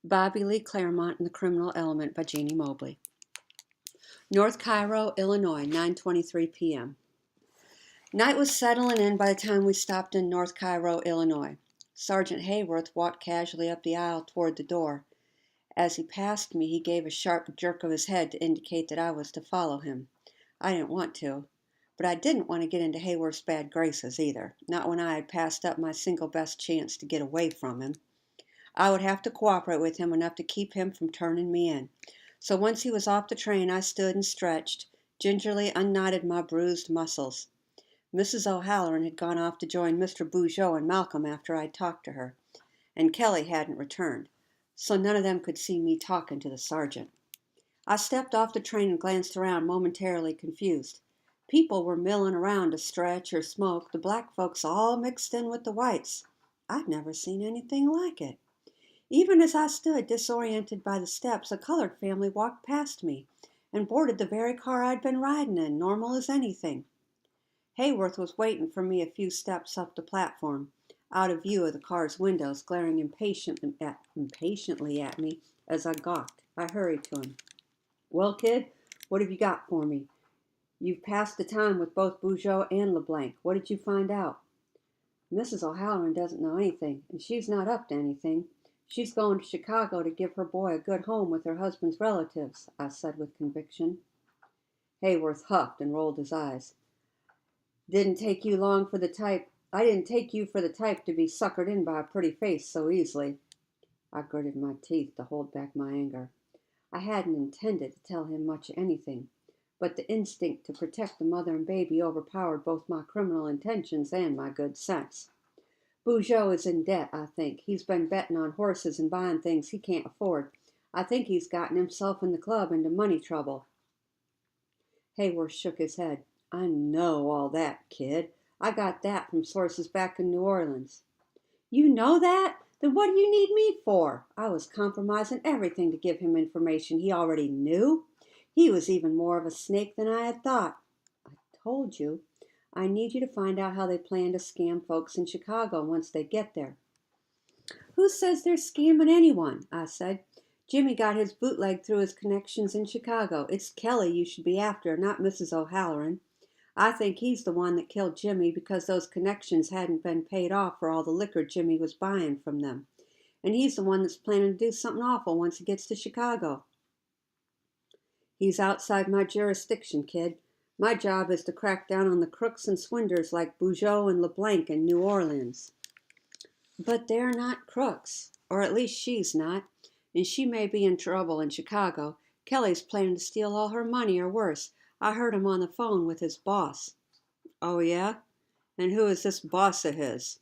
Bobby Lee Claremont and the Criminal Element by Jeannie Mobley. North Cairo, Illinois, 9:23 p.m. Night was settling in by the time we stopped in North Cairo, Illinois. Sergeant Hayworth walked casually up the aisle toward the door. As he passed me, he gave a sharp jerk of his head to indicate that I was to follow him. I didn't want to, but I didn't want to get into Hayworth's bad graces either, not when I had passed up my single best chance to get away from him. I would have to cooperate with him enough to keep him from turning me in. So once he was off the train, I stood and stretched, gingerly unknotted my bruised muscles. Mrs. O'Halloran had gone off to join Mr. Bugeaud and Malcolm after I'd talked to her, and Kelly hadn't returned, so none of them could see me talking to the sergeant. I stepped off the train and glanced around, momentarily confused. People were milling around to stretch or smoke, the black folks all mixed in with the whites. I'd never seen anything like it. Even as I stood disoriented by the steps, a colored family walked past me and boarded the very car I'd been riding in, normal as anything. Hayworth was waiting for me a few steps up the platform, out of view of the car's windows, glaring impatiently at me as I gawked. I hurried to him. "Well, kid, what have you got for me? You've passed the time with both Bugeaud and LeBlanc. What did you find out?" "Mrs. O'Halloran doesn't know anything, and she's not up to anything. She's going to Chicago to give her boy a good home with her husband's relatives," I said with conviction. Hayworth huffed and rolled his eyes. I didn't take you for the type to be suckered in by a pretty face so easily." I gritted my teeth to hold back my anger. I hadn't intended to tell him much anything, but the instinct to protect the mother and baby overpowered both my criminal intentions and my good sense. "Bugeaud is in debt, I think. He's been betting on horses and buying things he can't afford. I think he's gotten himself and the club into money trouble." Hayworth shook his head. "I know all that, kid. I got that from sources back in New Orleans." "You know that? Then what do you need me for?" I was compromising everything to give him information he already knew. He was even more of a snake than I had thought. "I told you. I need you to find out how they plan to scam folks in Chicago once they get there." "Who says they're scamming anyone?" I said. "Jimmy got his bootleg through his connections in Chicago. It's Kelly you should be after, not Mrs. O'Halloran. I think he's the one that killed Jimmy because those connections hadn't been paid off for all the liquor Jimmy was buying from them. And he's the one that's planning to do something awful once he gets to Chicago." "He's outside my jurisdiction, kid. My job is to crack down on the crooks and swindlers like Bugeaud and LeBlanc in New Orleans." "But they're not crooks, or at least she's not, and she may be in trouble in Chicago. Kelly's planning to steal all her money or worse. I heard him on the phone with his boss." "Oh, yeah? And who is this boss of his?"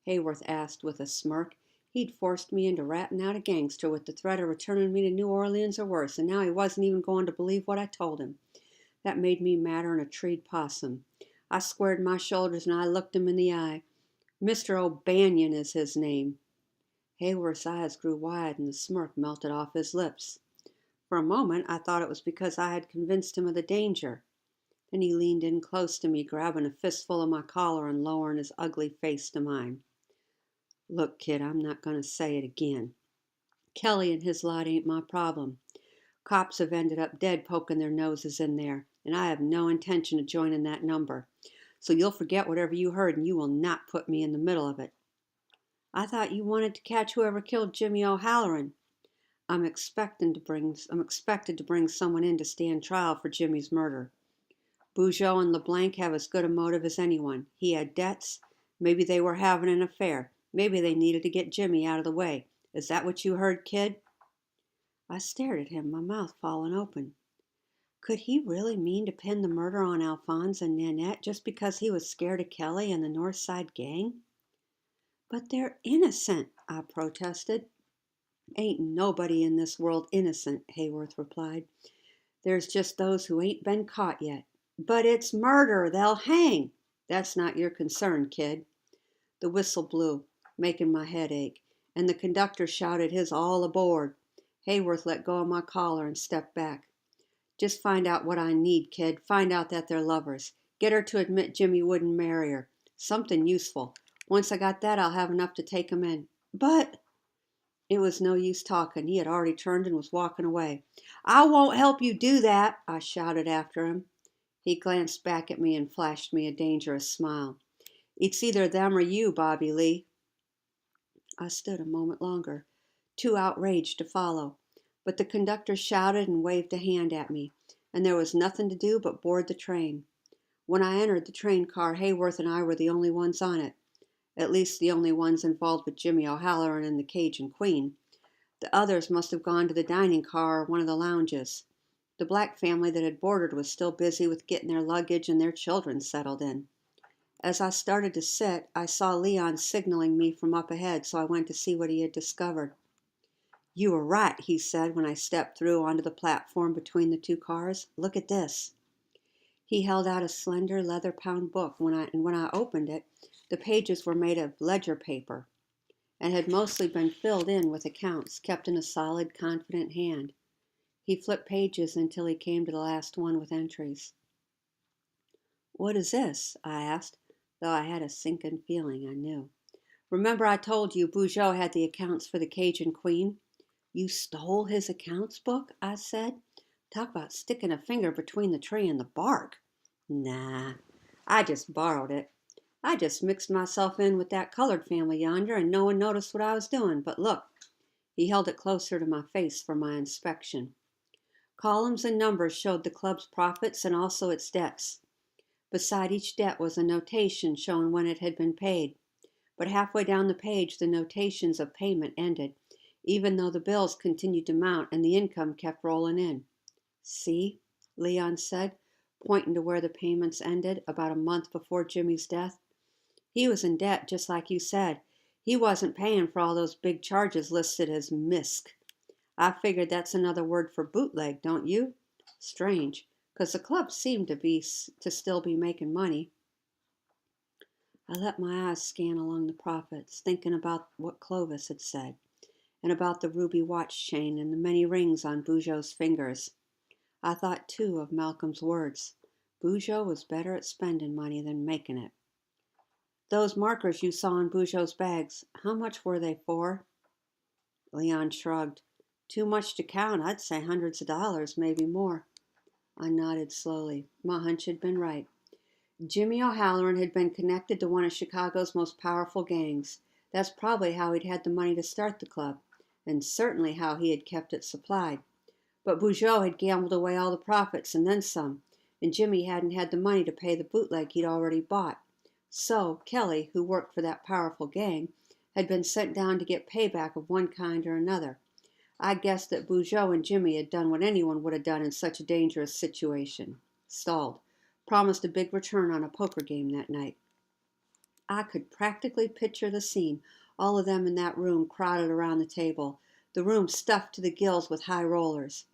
Hayworth asked with a smirk. He'd forced me into ratting out a gangster with the threat of returning me to New Orleans or worse, and now he wasn't even going to believe what I told him. That made me madder than a treed possum. I squared my shoulders and I looked him in the eye. "Mr. O'Banion is his name." Hayworth's eyes grew wide and the smirk melted off his lips. For a moment I thought it was because I had convinced him of the danger. Then he leaned in close to me, grabbing a fistful of my collar and lowering his ugly face to mine. "Look, kid, I'm not going to say it again. Kelly and his lot ain't my problem. Cops have ended up dead poking their noses in there, and I have no intention of joining that number. So you'll forget whatever you heard and you will not put me in the middle of it." "I thought you wanted to catch whoever killed Jimmy O'Halloran." I'm expected to bring someone in to stand trial for Jimmy's murder. Bugeaud and LeBlanc have as good a motive as anyone. He had debts. Maybe they were having an affair. Maybe they needed to get Jimmy out of the way. Is that what you heard, kid?" I stared at him, my mouth fallen open. Could he really mean to pin the murder on Alphonse and Nanette just because he was scared of Kelly and the North Side gang? "But they're innocent," I protested. "Ain't nobody in this world innocent," Hayworth replied. "There's just those who ain't been caught yet." "But it's murder. They'll hang." "That's not your concern, kid." The whistle blew, making my head ache, and the conductor shouted his "all aboard." Hayworth let go of my collar and stepped back. "Just find out what I need, kid. Find out that they're lovers. Get her to admit Jimmy wouldn't marry her. Something useful. Once I got that, I'll have enough to take him in." "But..." It was no use talking. He had already turned and was walking away. "I won't help you do that," I shouted after him. He glanced back at me and flashed me a dangerous smile. "It's either them or you, Bobby Lee." I stood a moment longer, too outraged to follow, but the conductor shouted and waved a hand at me, and there was nothing to do but board the train. When I entered the train car, Hayworth and I were the only ones on it, at least the only ones involved with Jimmy O'Halloran and the Cajun Queen. The others must have gone to the dining car or one of the lounges. The black family that had boarded was still busy with getting their luggage and their children settled in. As I started to sit, I saw Leon signaling me from up ahead, so I went to see what he had discovered. "You were right," he said when I stepped through onto the platform between the two cars. "Look at this." He held out a slender leather-bound book, and when I opened it, the pages were made of ledger paper and had mostly been filled in with accounts kept in a solid, confident hand. He flipped pages until he came to the last one with entries. "What is this?" I asked, though I had a sinking feeling I knew. "Remember I told you Bugeaud had the accounts for the Cajun Queen?" "You stole his accounts book?" I said. "Talk about sticking a finger between the tree and the bark." "Nah, I just borrowed it. I just mixed myself in with that colored family yonder, and no one noticed what I was doing. But look." He held it closer to my face for my inspection. Columns and numbers showed the club's profits and also its debts. Beside each debt was a notation showing when it had been paid. But halfway down the page, the notations of payment ended, even though the bills continued to mount and the income kept rolling in. "See," Leon said, pointing to where the payments ended about a month before Jimmy's death. "He was in debt, just like you said. He wasn't paying for all those big charges listed as misc. I figured that's another word for bootleg, don't you? Strange, 'cause the club seemed to still be making money." I let my eyes scan along the profits, thinking about what Clovis had said, and about the ruby watch chain and the many rings on Bugeaud's fingers. I thought, too, of Malcolm's words. Bugeaud was better at spending money than making it. "Those markers you saw in Bugeaud's bags, how much were they for?" Leon shrugged. "Too much to count. I'd say hundreds of dollars, maybe more." I nodded slowly. My hunch had been right. Jimmy O'Halloran had been connected to one of Chicago's most powerful gangs. That's probably how he'd had the money to start the club, and certainly how he had kept it supplied. But Bugeaud had gambled away all the profits and then some, and Jimmy hadn't had the money to pay the bootleg he'd already bought. So Kelly, who worked for that powerful gang, had been sent down to get payback of one kind or another. I guessed that Bugeaud and Jimmy had done what anyone would have done in such a dangerous situation. Stalled. Promised a big return on a poker game that night. I could practically picture the scene, all of them in that room crowded around the table, the room stuffed to the gills with high rollers.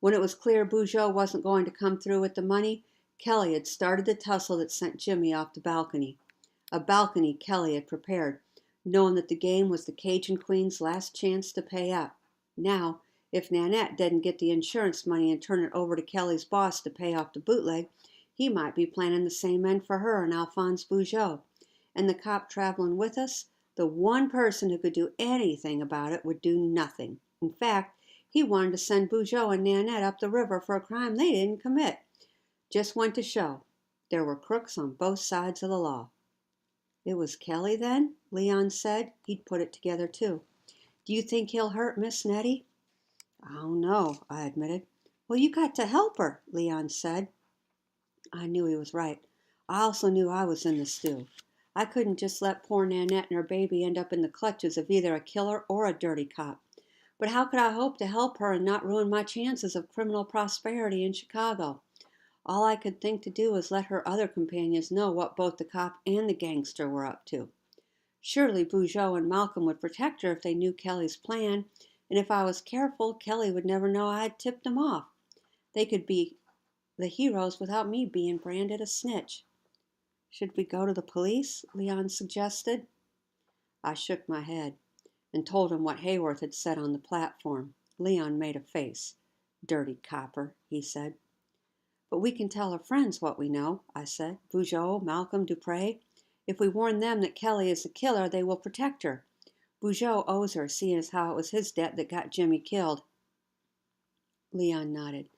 When it was clear Bugeaud wasn't going to come through with the money, Kelly had started the tussle that sent Jimmy off the balcony. A balcony Kelly had prepared, knowing that the game was the Cajun Queen's last chance to pay up. Now, if Nanette didn't get the insurance money and turn it over to Kelly's boss to pay off the bootleg, he might be planning the same end for her and Alphonse Bugeaud. And the cop traveling with us, the one person who could do anything about it, would do nothing. In fact, he wanted to send Bugeaud and Nanette up the river for a crime they didn't commit. Just went to show. There were crooks on both sides of the law. "It was Kelly, then?" Leon said. He'd put it together, too. "Do you think he'll hurt Miss Nettie?" "I don't know," I admitted. "Well, you got to help her," Leon said. I knew he was right. I also knew I was in the stew. I couldn't just let poor Nanette and her baby end up in the clutches of either a killer or a dirty cop. But how could I hope to help her and not ruin my chances of criminal prosperity in Chicago? All I could think to do was let her other companions know what both the cop and the gangster were up to. Surely Bugeaud and Malcolm would protect her if they knew Kelly's plan, and if I was careful, Kelly would never know I had tipped them off. They could be the heroes without me being branded a snitch. "Should we go to the police?" Leon suggested. I shook my head and told him what Hayworth had said on the platform. Leon made a face. "Dirty copper," he said. "But we can tell our friends what we know," I said. "Bugeaud, Malcolm, Dupree. If we warn them that Kelly is the killer, they will protect her. Bugeaud owes her, seeing as how it was his debt that got Jimmy killed. Leon nodded.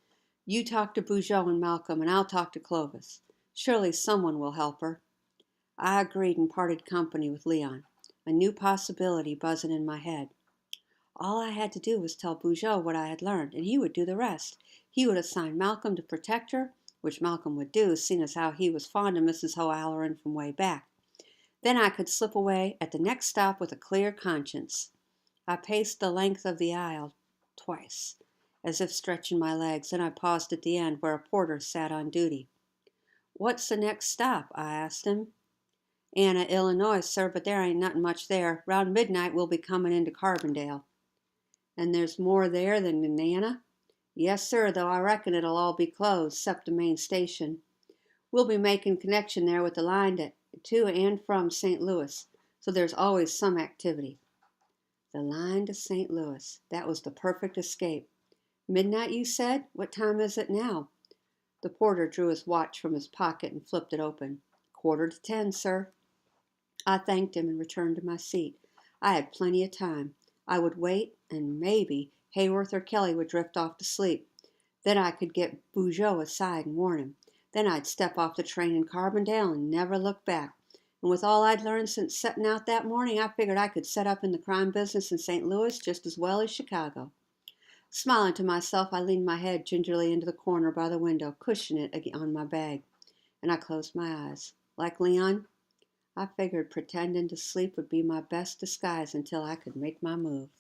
You talk to Bugeaud and Malcolm, and I'll talk to Clovis. Surely someone will help her. I agreed and parted company with Leon, a new possibility buzzing in my head. All I had to do was tell Bugeaud what I had learned, and he would do the rest. He would assign Malcolm to protect her, which Malcolm would do, seeing as how he was fond of Mrs. O'Halloran from way back. Then I could slip away at the next stop with a clear conscience. I paced the length of the aisle twice, as if stretching my legs. Then I paused at the end, where a porter sat on duty. What's the next stop? I asked him. Anna, Illinois, sir, but there ain't nothing much there. Round midnight we'll be coming into Carbondale. And there's more there than in Anna? Yes, sir, though I reckon it'll all be closed, except the main station. We'll be making connection there with the line to and from St. Louis, so there's always some activity. The line to St. Louis. That was the perfect escape. Midnight, you said? What time is it now? The porter drew his watch from his pocket and flipped it open. 9:45, sir. I thanked him and returned to my seat. I had plenty of time. I would wait, and maybe Hayworth or Kelly would drift off to sleep. Then I could get Bugeaud aside and warn him. Then I'd step off the train in Carbondale and never look back. And with all I'd learned since setting out that morning, I figured I could set up in the crime business in St. Louis just as well as Chicago. Smiling to myself, I leaned my head gingerly into the corner by the window, cushioning it on my bag, and I closed my eyes. Like Leon, I figured pretending to sleep would be my best disguise until I could make my move.